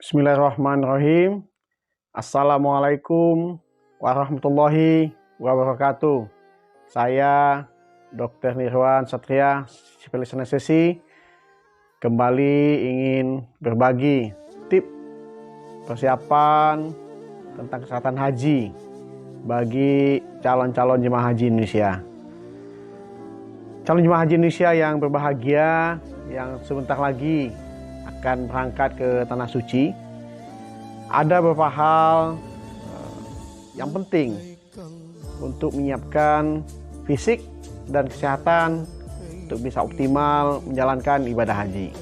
Bismillahirrahmanirrahim. Assalamualaikum warahmatullahi wabarakatuh. Saya Dr. Nirwan Satria, spesialis anestesi, kembali ingin berbagi tip persiapan tentang kesehatan haji bagi calon-calon jemaah haji Indonesia. Calon jemaah haji Indonesia yang berbahagia, yang sebentar lagi akan berangkat ke Tanah Suci, ada beberapa hal yang penting untuk menyiapkan fisik dan kesehatan untuk bisa optimal menjalankan ibadah haji.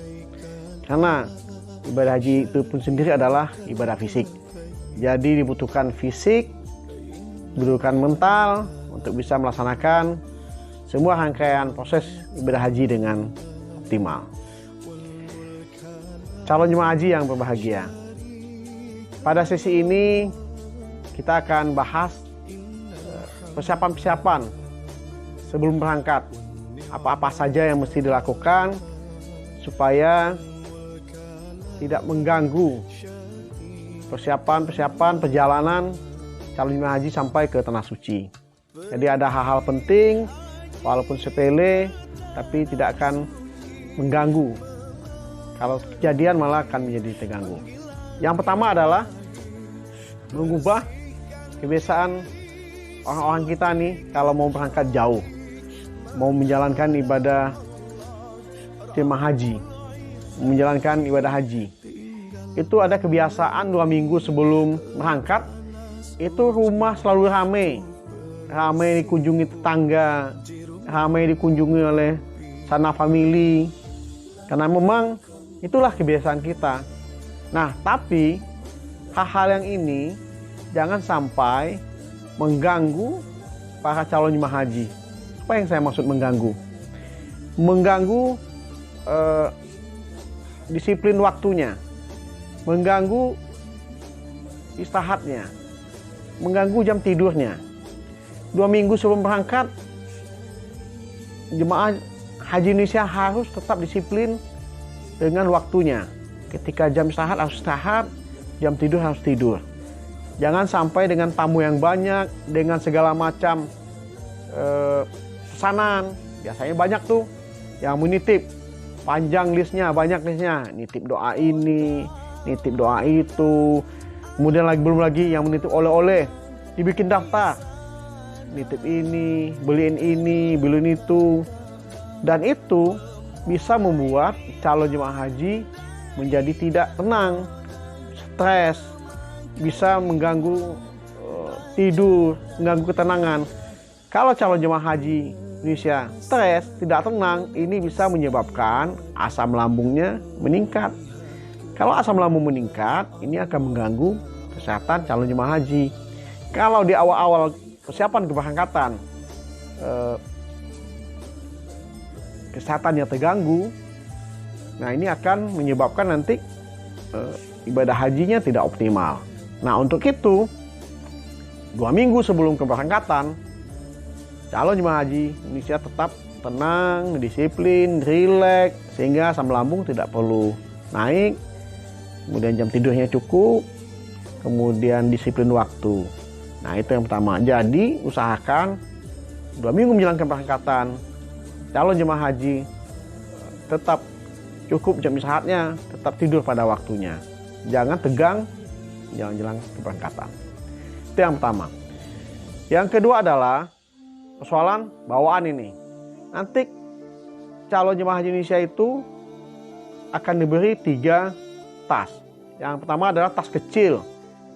Karena ibadah haji itu pun sendiri adalah ibadah fisik. Jadi dibutuhkan fisik, dibutuhkan mental untuk bisa melaksanakan semua rangkaian proses ibadah haji dengan optimal. Calon jemaah haji yang berbahagia. Pada sesi ini kita akan bahas persiapan-persiapan sebelum berangkat. Apa-apa saja yang mesti dilakukan supaya tidak mengganggu persiapan perjalanan calon jemaah haji sampai ke Tanah Suci. Jadi ada hal-hal penting walaupun sepele tapi tidak akan mengganggu. Kalau kejadian malah akan menjadi terganggu. Yang pertama adalah mengubah kebiasaan orang-orang kita nih kalau mau berangkat jauh, mau menjalankan ibadah jemaah haji, menjalankan ibadah haji. Itu ada kebiasaan 2 minggu sebelum berangkat, itu rumah selalu ramai dikunjungi tetangga, ramai dikunjungi oleh sanak famili, karena memang itulah kebiasaan kita. Nah, tapi hal-hal yang ini jangan sampai mengganggu para calon jemaah haji. Apa yang saya maksud mengganggu? Mengganggu disiplin waktunya, mengganggu istirahatnya, mengganggu jam tidurnya. 2 minggu sebelum berangkat, jemaah haji Indonesia harus tetap disiplin dengan waktunya. Ketika jam istirahat harus istirahat, jam tidur harus tidur. Jangan sampai dengan tamu yang banyak, dengan segala macam pesanan. Biasanya banyak tuh yang menitip, panjang listnya, banyak listnya. Nitip doa ini, nitip doa itu. Kemudian belum lagi yang menitip oleh-oleh, dibikin daftar. Nitip ini, beliin itu. Dan itu bisa membuat calon jemaah haji menjadi tidak tenang, stres, bisa mengganggu tidur, mengganggu ketenangan. Kalau calon jemaah haji Indonesia stres, tidak tenang, ini bisa menyebabkan asam lambungnya meningkat. Kalau asam lambung meningkat, ini akan mengganggu kesehatan calon jemaah haji. Kalau di awal-awal persiapan keberangkatan kesehatannya terganggu, nah ini akan menyebabkan nanti ibadah hajinya tidak optimal. Nah, untuk itu 2 minggu sebelum keberangkatan, calon jemaah haji Indonesia tetap tenang, disiplin, rileks, sehingga asam lambung tidak perlu naik, kemudian jam tidurnya cukup, kemudian disiplin waktu. Nah, itu yang pertama. Jadi usahakan 2 minggu menjelang keberangkatan, calon jemaah haji tetap cukup jam istirahatnya, tetap tidur pada waktunya. Jangan tegang jelang keberangkatan. Itu yang pertama. Yang kedua adalah persoalan bawaan ini. Nanti calon jemaah haji Indonesia itu akan diberi 3 tas. Yang pertama adalah tas kecil,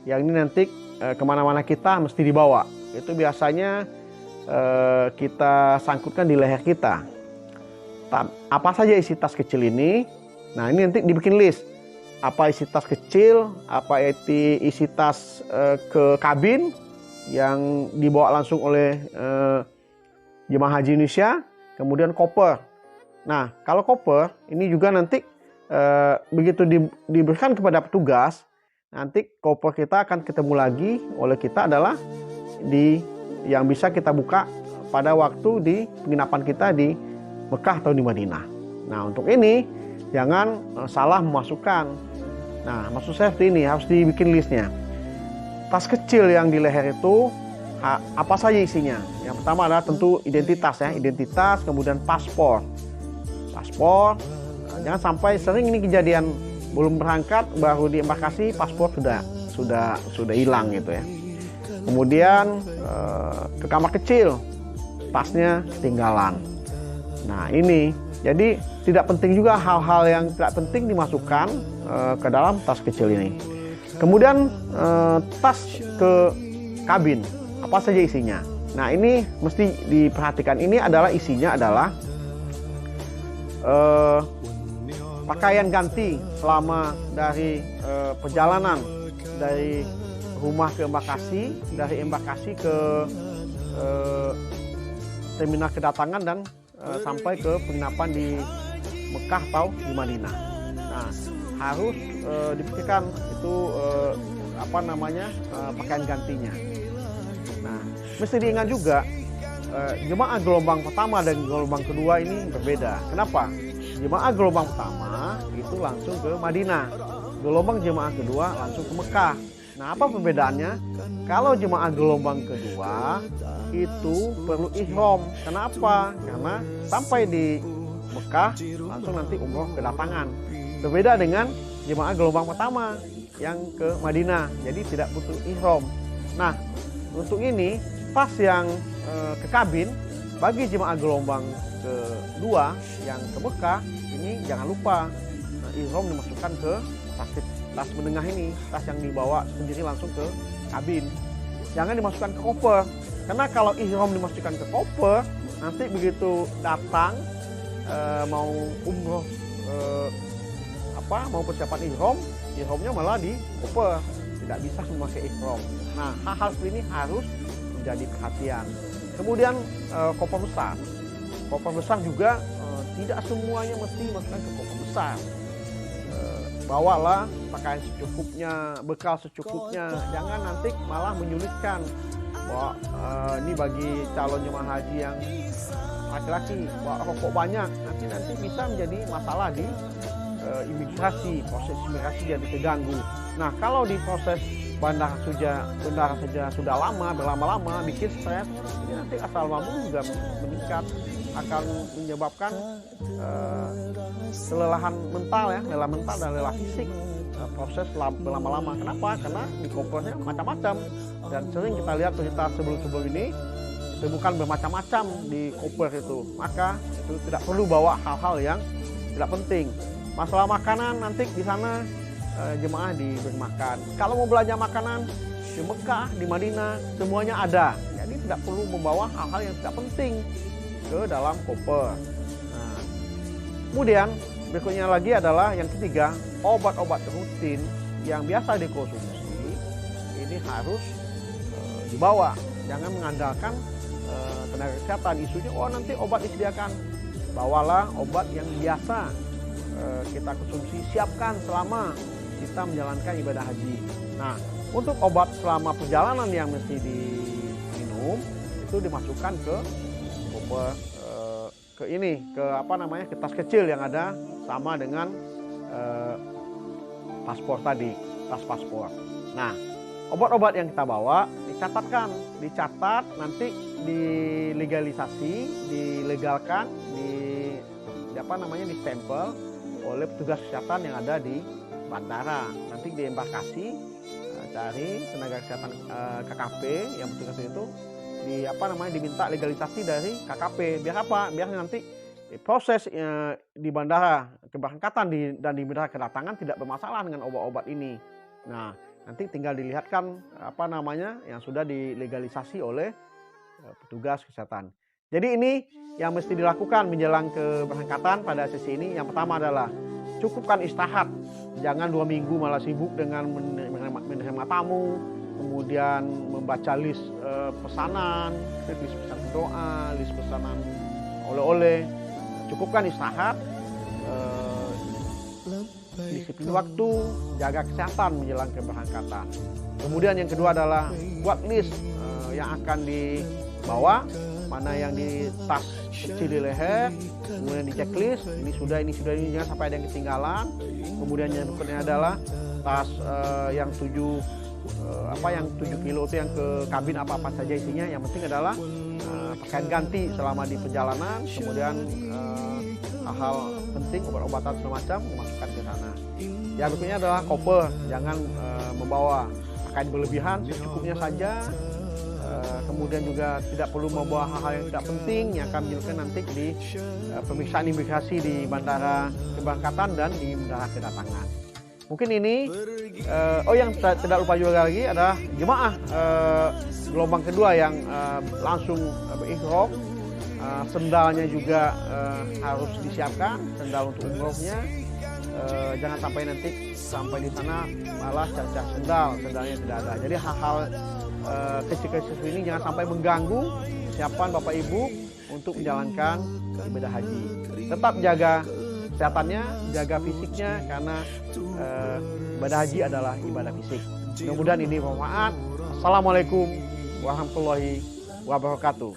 yang ini nanti kemana-mana kita mesti dibawa. Itu biasanya kita sangkutkan di leher kita. Apa saja isi tas kecil ini? Nah, ini nanti dibikin list. Apa isi tas kecil, apa isi tas ke kabin yang dibawa langsung oleh jemaah haji Indonesia. Kemudian koper. Nah, kalau koper ini juga nanti begitu diberikan kepada petugas, nanti koper kita akan ketemu lagi oleh kita adalah yang bisa kita buka pada waktu di penginapan kita di Mekah atau di Madinah. Nah, untuk ini jangan salah memasukkan Nah, maksud saya seperti ini, harus dibikin listnya. Tas kecil yang di leher itu apa saja isinya? Yang pertama adalah tentu identitas ya, identitas, kemudian paspor. Paspor, jangan sampai sering ini kejadian belum berangkat baru di embarkasi paspor sudah hilang gitu ya. Kemudian ke kamar kecil, tasnya ketinggalan. Nah, ini jadi tidak penting juga hal-hal yang tidak penting dimasukkan ke dalam tas kecil ini. Kemudian tas ke kabin, apa saja isinya? Nah, ini mesti diperhatikan. Ini adalah isinya adalah pakaian ganti selama dari perjalanan dari rumah ke embarkasi, dari embarkasi ke terminal kedatangan dan sampai ke penginapan di Mekah atau di Madinah. Nah, harus dipikirkan itu pakaian gantinya. Nah, mesti diingat juga jemaah gelombang pertama dan gelombang kedua ini berbeda. Kenapa? Jemaah gelombang pertama itu langsung ke Madinah, gelombang jemaah kedua langsung ke Mekah. Nah, apa perbedaannya? Kalau jemaah gelombang kedua itu perlu ihram. Kenapa? Karena sampai di Mekah langsung nanti umroh kedatangan. Berbeda dengan jemaah gelombang pertama yang ke Madinah, jadi tidak butuh ihram. Nah, untuk ini tas yang ke kabin bagi jemaah gelombang kedua yang ke Mekah ini jangan lupa ihram dimasukkan ke tas menengah ini, tas yang dibawa sendiri langsung ke kabin. Jangan dimasukkan ke koper, karena kalau ihram dimasukkan ke koper, nanti begitu datang mau umroh mau persiapan ihramnya malah di koper, tidak bisa memakai ihram. Nah, hal-hal seperti ini harus menjadi perhatian. Kemudian koper besar juga tidak semuanya mesti masukkan ke koper besar. Bawalah pakaian secukupnya, bekal secukupnya, jangan nanti malah menyulitkan. Bahwa ini bagi calon jemaah haji yang laki-laki, bawa rokok banyak, nanti bisa menjadi masalah di imigrasi, proses imigrasi jadi terganggu. Nah, kalau di proses bandara saja sudah berlama-lama bikin stres, ini nanti asal lambung juga meningkat, akan menyebabkan kelelahan mental ya, lelah mental dan lelah fisik, proses berlama-lama. Kenapa? Karena di kopernya macam-macam, dan sering kita lihat berita sebelum ini ditemukan bermacam-macam di koper itu. Maka itu tidak perlu bawa hal-hal yang tidak penting. Masalah makanan, nanti di sana jemaah diberi makan. Kalau mau belanja makanan di Mekah, di Madinah, semuanya ada. Jadi tidak perlu membawa hal-hal yang tidak penting ke dalam koper. Nah, kemudian berikutnya lagi adalah yang ketiga, obat-obat rutin yang biasa dikonsumsi ini harus dibawa. Jangan mengandalkan tenaga kesehatan. Isunya, nanti obat disediakan. Bawalah obat yang biasa kita konsumsi, siapkan selama kita menjalankan ibadah haji. Nah, untuk obat selama perjalanan yang mesti diminum itu dimasukkan ke koper, ke tas kecil yang ada sama dengan paspor tadi, tas paspor. Nah, obat-obat yang kita bawa dicatat, nanti dilegalisasi, dilegalkan, distempel oleh petugas kesehatan yang ada di bandara. Nanti di embarkasi cari tenaga kesehatan KKP yang petugas itu diminta legalisasi dari KKP. Biar apa? Biar nanti proses di bandara keberangkatan dan di bandara kedatangan tidak bermasalah dengan obat-obat ini. Nah, nanti tinggal dilihatkan yang sudah dilegalisasi oleh petugas kesehatan. Jadi ini yang mesti dilakukan menjelang keberangkatan pada sesi ini. Yang pertama adalah cukupkan istirahat. Jangan 2 minggu malah sibuk dengan menerima tamu, kemudian membaca list pesanan, list pesanan doa, list pesanan oleh-oleh. Cukupkan istirahat, disiplin waktu, jaga kesehatan menjelang keberangkatan. Kemudian yang kedua adalah buat list yang akan dibawa, mana yang di tas kecil di leher, kemudian di checklist, ini sudah, jangan sampai ada yang ketinggalan. Kemudian yang berikutnya adalah tas yang 7 kilo itu yang ke kabin apa saja isinya. Yang penting adalah pakaian ganti selama di perjalanan, kemudian hal-hal penting, obat-obatan semacam dimasukkan ke sana. Yang berikutnya adalah koper, jangan membawa pakaian berlebihan, secukupnya saja. Kemudian juga tidak perlu membawa hal-hal yang tidak penting yang akan menyebabkan nanti di pemeriksaan imigrasi di bandara keberangkatan dan di bandara kedatangan. Mungkin ini, yang tidak lupa juga lagi adalah jemaah gelombang kedua yang langsung berihram. Sendalnya juga harus disiapkan, sendal untuk umrohnya. Jangan sampai nanti sampai di sana malah cacat sendalnya tidak ada. Jadi hal-hal kecil-kecil ini jangan sampai mengganggu kesiapan Bapak Ibu untuk menjalankan ibadah haji. Tetap jaga kesehatannya, jaga fisiknya, karena ibadah haji adalah ibadah fisik. Mudah-mudahan ini bermanfaat. Assalamualaikum warahmatullahi wabarakatuh.